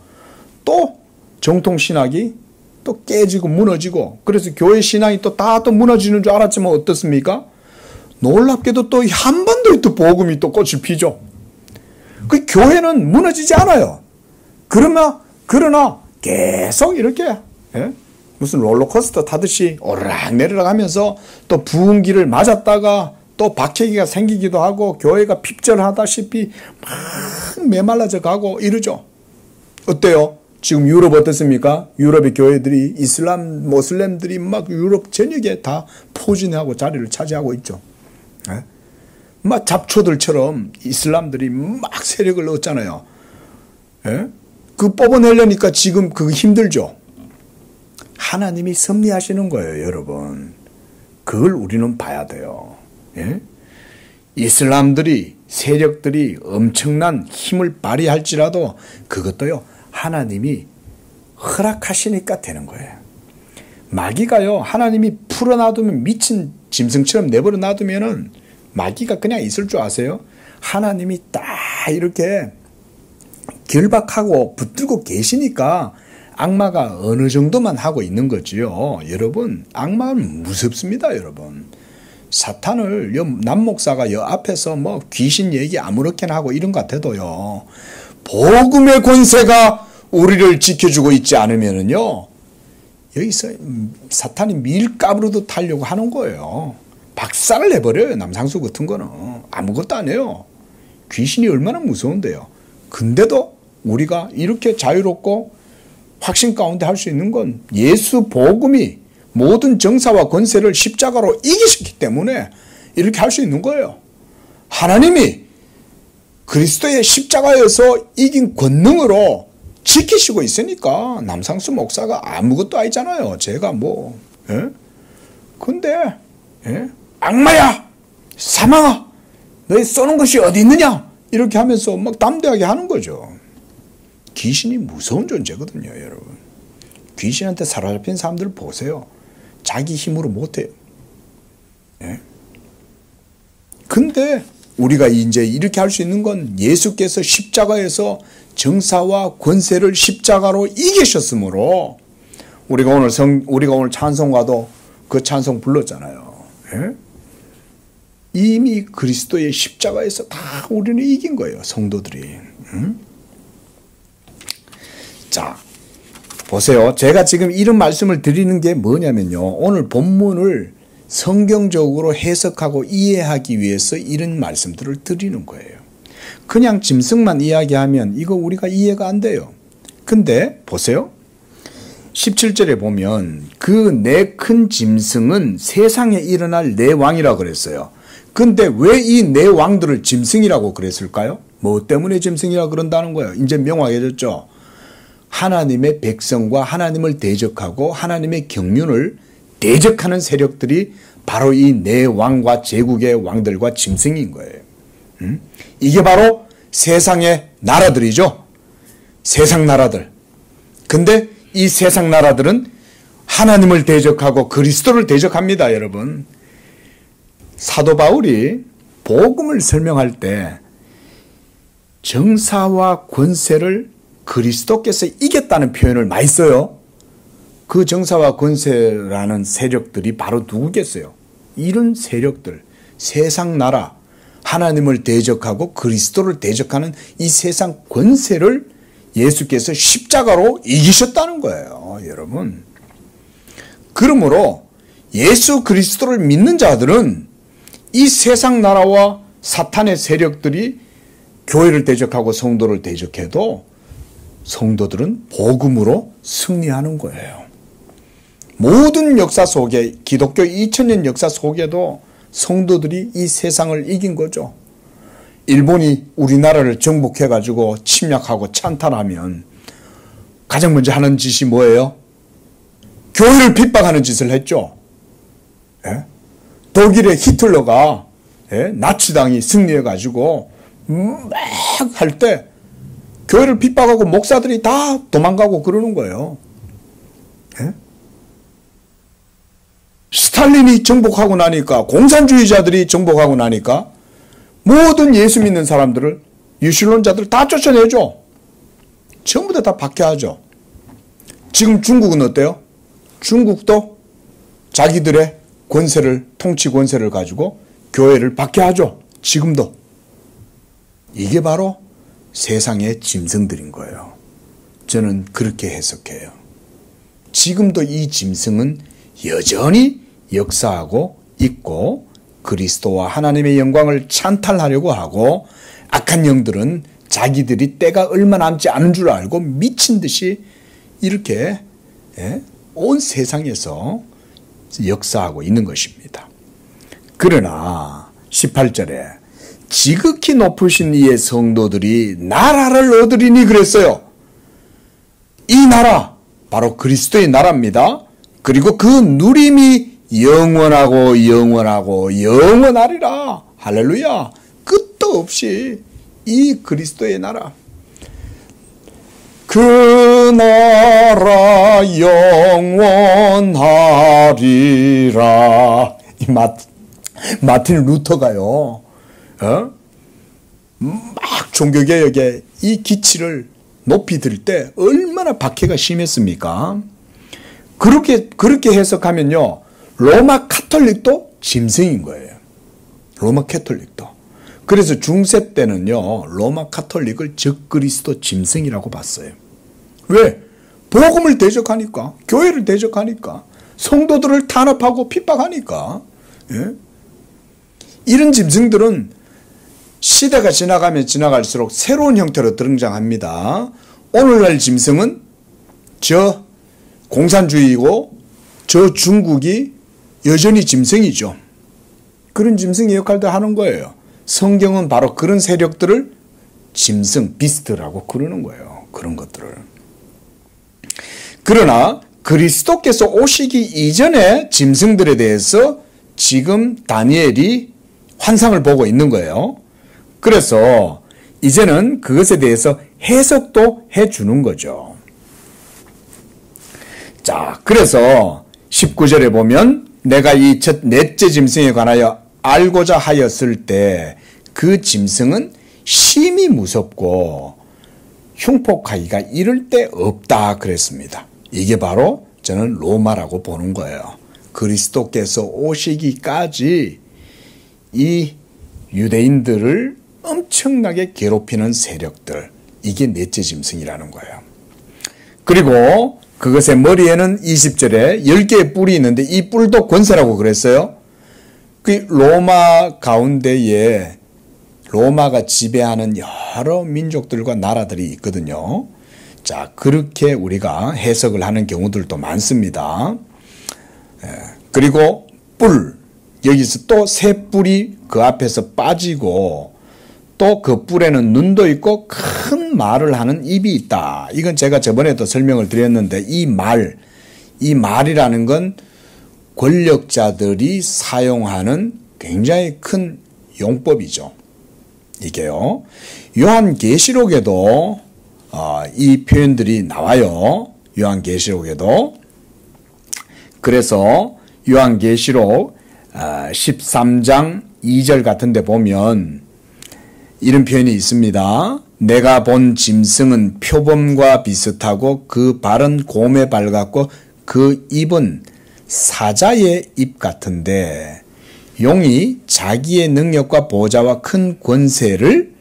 또 정통신학이 또 깨지고 무너지고 그래서 교회 신앙이 또 다 또 무너지는 줄 알았지만 어떻습니까? 놀랍게도 또 한반도에 또 복음이 또 꽃이 피죠. 그 교회는 무너지지 않아요. 그러나 계속 이렇게 무슨 롤러코스터 타듯이 오르락내리락 하면서 또 부흥기를 맞았다가 또 박해기가 생기기도 하고 교회가 핍절하다시피 막 메말라져 가고 이러죠. 어때요? 지금 유럽 어떻습니까? 유럽의 교회들이 이슬람 모슬렘들이 막 유럽 전역에 다 포진하고 자리를 차지하고 있죠. 막 잡초들처럼 이슬람들이 막 세력을 얻잖아요. 그 뽑아내려니까 지금 그거 힘들죠. 하나님이 섭리하시는 거예요, 여러분. 그걸 우리는 봐야 돼요. 이슬람들이 세력들이 엄청난 힘을 발휘할지라도 그것도요 하나님이 허락하시니까 되는 거예요. 마귀가요 하나님이 풀어놔두면 미친 짐승처럼 내버려 놔두면은 마귀가 그냥 있을 줄 아세요? 하나님이 딱 이렇게 결박하고 붙들고 계시니까 악마가 어느 정도만 하고 있는 거지요. 여러분 악마는 무섭습니다. 여러분 사탄을 남 목사가 앞에서 뭐 귀신 얘기 아무렇게나 하고 이런 것 같아도요 복음의 권세가 우리를 지켜주고 있지 않으면은요, 여기서 사탄이 밀가루도 타려고 하는 거예요. 박살을 내버려요. 남상수 같은 거는 아무것도 안 해요. 귀신이 얼마나 무서운데요. 근데도 우리가 이렇게 자유롭고 확신 가운데 할 수 있는 건 예수 복음이 모든 정사와 권세를 십자가로 이기셨기 때문에 이렇게 할 수 있는 거예요. 하나님이 그리스도의 십자가에서 이긴 권능으로 지키시고 있으니까 남상수 목사가 아무것도 아니잖아요. 제가 뭐, 예? 근데, 예? 악마야! 사망아! 너희 쏘는 것이 어디 있느냐? 이렇게 하면서 막 담대하게 하는 거죠. 귀신이 무서운 존재거든요, 여러분. 귀신한테 사로잡힌 사람들 보세요. 자기 힘으로 못해요. 예? 근데 우리가 이제 이렇게 할 수 있는 건 예수께서 십자가에서 정사와 권세를 십자가로 이기셨으므로 우리가 오늘 찬송가도 그 찬송 불렀잖아요. 예? 이미 그리스도의 십자가에서 다 우리는 이긴 거예요, 성도들이. 자, 보세요. 제가 지금 이런 말씀을 드리는 게 뭐냐면요. 오늘 본문을 성경적으로 해석하고 이해하기 위해서 이런 말씀들을 드리는 거예요. 그냥 짐승만 이야기하면 이거 우리가 이해가 안 돼요. 근데 보세요. 17절에 보면 그 네 큰 짐승은 세상에 일어날 네 왕이라고 그랬어요. 근데 왜 이 네 왕들을 짐승이라고 그랬을까요? 뭐 때문에 짐승이라고 그런다는 거예요? 이제 명확해졌죠. 하나님의 백성과 하나님을 대적하고 하나님의 경륜을 대적하는 세력들이 바로 이 네 왕과 제국의 왕들과 짐승인 거예요. 이게 바로 세상의 나라들이죠. 세상 나라들. 근데 이 세상 나라들은 하나님을 대적하고 그리스도를 대적합니다, 여러분. 사도 바울이 복음을 설명할 때 정사와 권세를 그리스도께서 이겼다는 표현을 많이 써요. 그 정사와 권세라는 세력들이 바로 누구겠어요? 이런 세력들, 세상 나라, 하나님을 대적하고 그리스도를 대적하는 이 세상 권세를 예수께서 십자가로 이기셨다는 거예요, 여러분. 그러므로 예수 그리스도를 믿는 자들은 이 세상 나라와 사탄의 세력들이 교회를 대적하고 성도를 대적해도 성도들은 복음으로 승리하는 거예요. 모든 역사 속에, 기독교 2000년 역사 속에도 성도들이 이 세상을 이긴 거죠. 일본이 우리나라를 정복해가지고 침략하고 찬탈하면 가장 먼저 하는 짓이 뭐예요? 교회를 핍박하는 짓을 했죠. 예? 독일의 히틀러가 나치당이 승리해가지고 막 할 때 교회를 핍박하고 목사들이 다 도망가고 그러는 거예요. 예? 스탈린이 정복하고 나니까, 공산주의자들이 정복하고 나니까 모든 예수 믿는 사람들을, 유신론자들 다 쫓아내죠. 전부 다 박해하죠. 지금 중국은 어때요? 중국도 자기들의 권세를, 통치 권세를 가지고 교회를 박해하죠. 지금도. 이게 바로 세상의 짐승들인 거예요. 저는 그렇게 해석해요. 지금도 이 짐승은 여전히 역사하고 있고 그리스도와 하나님의 영광을 찬탈하려고 하고, 악한 영들은 자기들이 때가 얼마 남지 않은 줄 알고 미친 듯이 이렇게 온 세상에서 역사하고 있는 것입니다. 그러나 18절에 지극히 높으신 이의 성도들이 나라를 얻으리니 그랬어요. 이 나라 바로 그리스도의 나라입니다. 그리고 그 누림이 영원하고 영원하고 영원하리라. 할렐루야. 끝도 없이 이 그리스도의 나라, 그 나라 영원하리라. 이 마틴 루터가요, 막 종교개혁에 이 기치를 높이 들 때 얼마나 박해가 심했습니까? 그렇게 해석하면요, 로마 카톨릭도 짐승인 거예요. 로마 카톨릭도. 그래서 중세 때는요, 로마 카톨릭을 적그리스도 짐승이라고 봤어요. 왜? 복음을 대적하니까, 교회를 대적하니까, 성도들을 탄압하고 핍박하니까. 예? 이런 짐승들은 시대가 지나가면 지나갈수록 새로운 형태로 등장합니다. 오늘날 짐승은 저 공산주의고 저 중국이 여전히 짐승이죠. 그런 짐승의 역할도 하는 거예요. 성경은 바로 그런 세력들을 짐승, 비스트라고 그러는 거예요. 그런 것들을. 그러나 그리스도께서 오시기 이전에 짐승들에 대해서 지금 다니엘이 환상을 보고 있는 거예요. 그래서 이제는 그것에 대해서 해석도 해주는 거죠. 자, 그래서 19절에 보면 내가 이 넷째 짐승에 관하여 알고자 하였을 때 그 짐승은 심히 무섭고 흉폭하기가 이를 데 없다 그랬습니다. 이게 바로 저는 로마라고 보는 거예요. 그리스도께서 오시기까지 이 유대인들을 엄청나게 괴롭히는 세력들, 이게 넷째 짐승이라는 거예요. 그리고 그것의 머리에는 20절에 10개의 뿔이 있는데 이 뿔도 권세라고 그랬어요. 그 로마 가운데에 로마가 지배하는 여러 민족들과 나라들이 있거든요. 자, 그렇게 우리가 해석을 하는 경우들도 많습니다. 그리고 뿔, 여기서 또 새 뿔이 그 앞에서 빠지고 또 그 뿔에는 눈도 있고 큰 말을 하는 입이 있다. 이건 제가 저번에도 설명을 드렸는데 이 말이라는 건 권력자들이 사용하는 굉장히 큰 용법이죠. 이게요. 요한계시록에도 이 표현들이 나와요. 요한계시록에도. 그래서 요한계시록 13장 2절 같은 데 보면 이런 표현이 있습니다. 내가 본 짐승은 표범과 비슷하고 그 발은 곰의 발 같고 그 입은 사자의 입 같은데 용이 자기의 능력과 보좌와 큰 권세를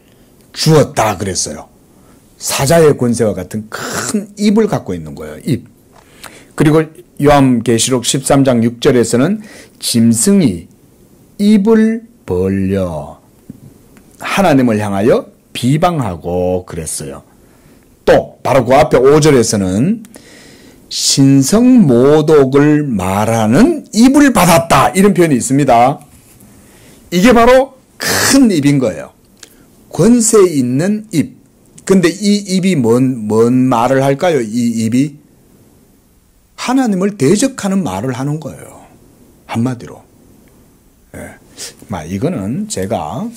주었다 그랬어요. 사자의 권세와 같은 큰 입을 갖고 있는 거예요. 입. 그리고 요한계시록 13장 6절에서는 짐승이 입을 벌려 하나님을 향하여 비방하고 그랬어요. 또 바로 그 앞에 5절에서는 신성모독을 말하는 입을 받았다 이런 표현이 있습니다. 이게 바로 큰 입인 거예요. 권세 있는 입. 근데 이 입이 뭔 말을 할까요? 이 입이 하나님을 대적하는 말을 하는 거예요. 한마디로. 이거는 제가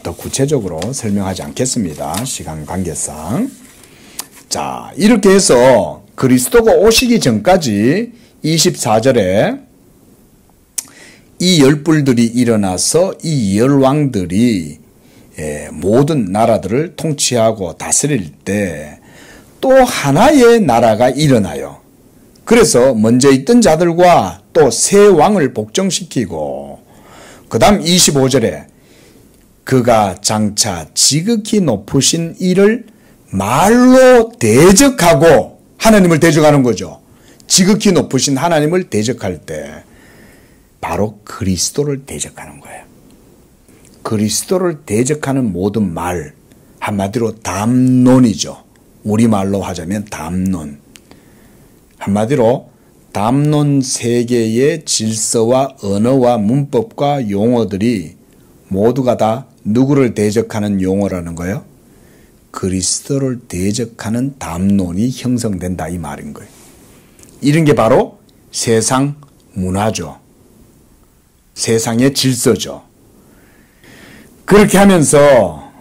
더 구체적으로 설명하지 않겠습니다. 시간 관계상. 자, 이렇게 해서 그리스도가 오시기 전까지 24절에 이 열불들이 일어나서 이 열왕들이 모든 나라들을 통치하고 다스릴 때 또 하나의 나라가 일어나요. 그래서 먼저 있던 자들과 또 새 왕을 복종시키고 그 다음 25절에 그가 장차 지극히 높으신 이를 말로 대적하고 하나님을 대적하는 거죠. 지극히 높으신 하나님을 대적할 때 바로 그리스도를 대적하는 거예요. 그리스도를 대적하는 모든 말, 한마디로 담론이죠. 우리말로 하자면 담론. 한마디로 담론 세계의 질서와 언어와 문법과 용어들이 모두가 다 누구를 대적하는 용어라는 거예요? 그리스도를 대적하는 담론이 형성된다 이 말인 거예요. 이런 게 바로 세상 문화죠. 세상의 질서죠. 그렇게 하면서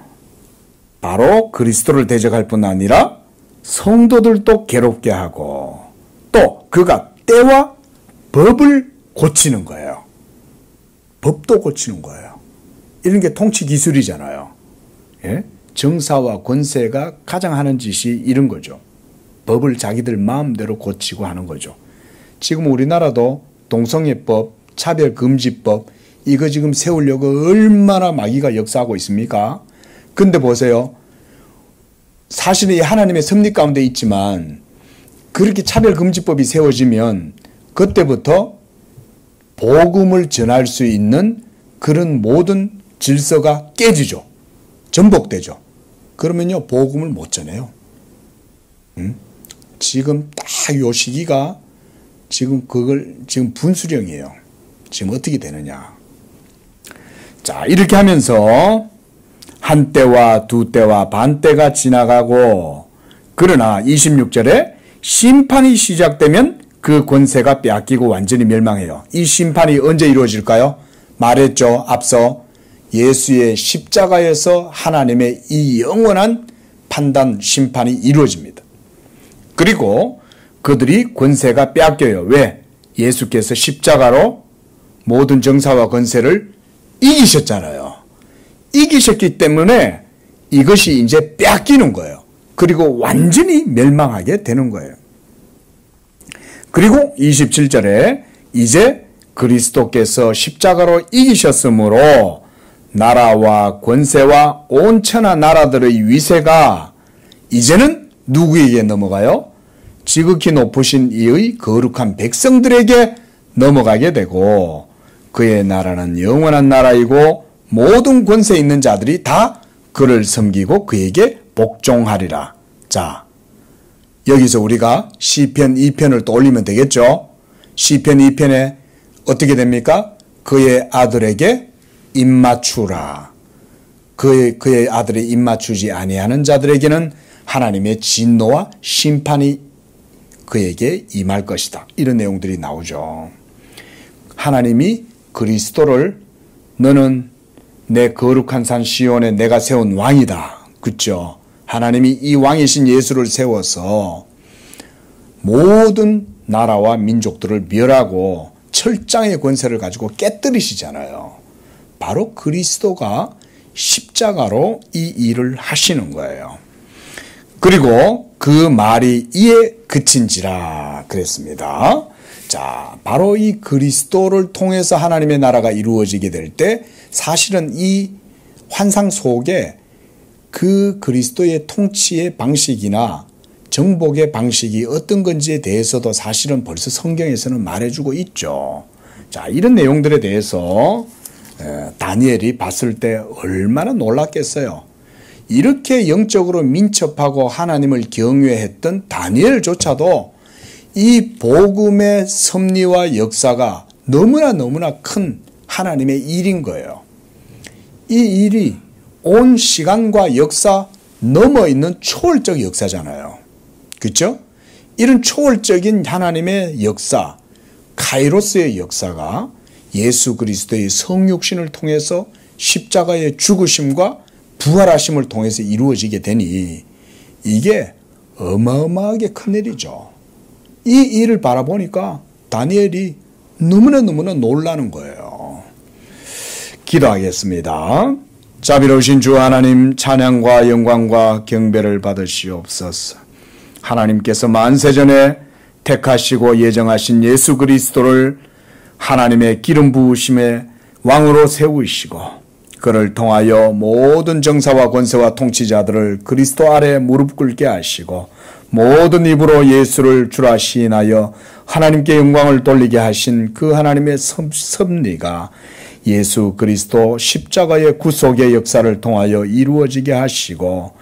바로 그리스도를 대적할 뿐 아니라 성도들도 괴롭게 하고 또 그가 때와 법을 고치는 거예요. 법도 고치는 거예요. 이런 게 통치 기술이잖아요. 예? 정사와 권세가 가장 하는 짓이 이런 거죠. 법을 자기들 마음대로 고치고 하는 거죠. 지금 우리나라도 동성애법, 차별금지법 이거 지금 세우려고 얼마나 마귀가 역사하고 있습니까? 근데 보세요. 사실은 이 하나님의 섭리 가운데 있지만 그렇게 차별금지법이 세워지면 그때부터 복음을 전할 수 있는 그런 모든 질서가 깨지죠. 전복되죠. 그러면요, 복음을 못 전해요. 지금 딱 요 시기가 지금 분수령이에요. 지금 어떻게 되느냐. 자, 이렇게 하면서 한 때와 두 때와 반 때가 지나가고, 그러나 26절에 심판이 시작되면 그 권세가 빼앗기고 완전히 멸망해요. 이 심판이 언제 이루어질까요? 말했죠. 앞서 예수의 십자가에서 하나님의 이 영원한 판단 심판이 이루어집니다. 그리고 그들이 권세가 빼앗겨요. 왜? 예수께서 십자가로 모든 정사와 권세를 이기셨잖아요. 이기셨기 때문에 이것이 이제 빼앗기는 거예요. 그리고 완전히 멸망하게 되는 거예요. 그리고 27절에 이제 그리스도께서 십자가로 이기셨으므로 나라와 권세와 온 천하 나라들의 위세가 이제는 누구에게 넘어가요? 지극히 높으신 이의 거룩한 백성들에게 넘어가게 되고, 그의 나라는 영원한 나라이고 모든 권세 있는 자들이 다 그를 섬기고 그에게 복종하리라. 자, 여기서 우리가 시편 2편을 떠올리면 되겠죠. 시편 2편에 어떻게 됩니까? 그의 아들에게 입맞추라. 그의 아들이 입맞추지 아니하는 자들에게는 하나님의 진노와 심판이 그에게 임할 것이다. 이런 내용들이 나오죠. 하나님이 그리스도를 너는 내 거룩한 산 시온에 내가 세운 왕이다. 그렇죠? 하나님이 이 왕이신 예수를 세워서 모든 나라와 민족들을 멸하고 철장의 권세를 가지고 깨뜨리시잖아요. 바로 그리스도가 십자가로 이 일을 하시는 거예요. 그리고 그 말이 이에 그친지라 그랬습니다. 자, 바로 이 그리스도를 통해서 하나님의 나라가 이루어지게 될 때 사실은 이 환상 속에 그 그리스도의 통치의 방식이나 정복의 방식이 어떤 건지에 대해서도 사실은 벌써 성경에서는 말해주고 있죠. 자, 이런 내용들에 대해서 다니엘이 봤을 때 얼마나 놀랐겠어요. 이렇게 영적으로 민첩하고 하나님을 경외했던 다니엘조차도 이 복음의 섭리와 역사가 너무나 큰 하나님의 일인 거예요. 이 일이 온 시간과 역사 넘어 있는 초월적 역사잖아요. 그렇죠? 이런 초월적인 하나님의 역사, 카이로스의 역사가 예수 그리스도의 성육신을 통해서 십자가의 죽으심과 부활하심을 통해서 이루어지게 되니 이게 어마어마하게 큰 일이죠. 이 일을 바라보니까 다니엘이 너무나 놀라는 거예요. 기도하겠습니다. 자비로우신 주 하나님, 찬양과 영광과 경배를 받으시옵소서. 하나님께서 만세전에 택하시고 예정하신 예수 그리스도를 하나님의 기름 부으심의 왕으로 세우시고 그를 통하여 모든 정사와 권세와 통치자들을 그리스도 아래 무릎 꿇게 하시고 모든 입으로 예수를 주라 시인하여 하나님께 영광을 돌리게 하신 그 하나님의 섭리가 예수 그리스도 십자가의 구속의 역사를 통하여 이루어지게 하시고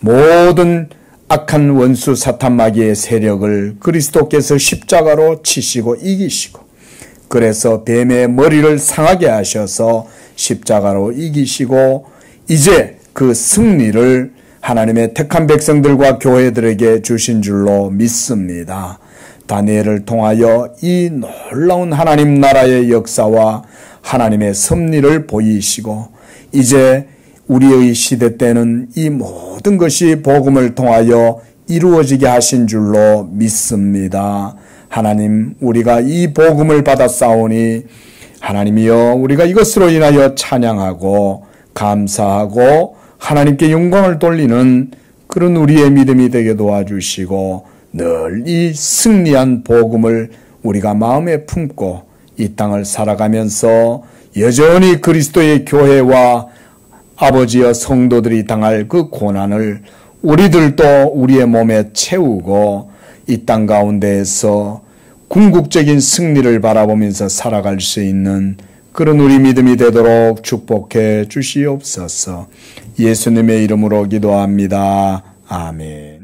모든 악한 원수 사탄 마귀의 세력을 그리스도께서 십자가로 치시고 이기시고 그래서 뱀의 머리를 상하게 하셔서 십자가로 이기시고 이제 그 승리를 하나님의 택한 백성들과 교회들에게 주신 줄로 믿습니다. 다니엘을 통하여 이 놀라운 하나님 나라의 역사와 하나님의 섭리를 보이시고 이제 우리의 시대 때는 이 모든 것이 복음을 통하여 이루어지게 하신 줄로 믿습니다. 하나님, 우리가 이 복음을 받았사오니 하나님이여 우리가 이것으로 인하여 찬양하고 감사하고 하나님께 영광을 돌리는 그런 우리의 믿음이 되게 도와주시고 늘 이 승리한 복음을 우리가 마음에 품고 이 땅을 살아가면서 여전히 그리스도의 교회와 아버지여 성도들이 당할 그 고난을 우리들도 우리의 몸에 채우고 이 땅 가운데에서 궁극적인 승리를 바라보면서 살아갈 수 있는 그런 우리 믿음이 되도록 축복해 주시옵소서. 예수님의 이름으로 기도합니다. 아멘.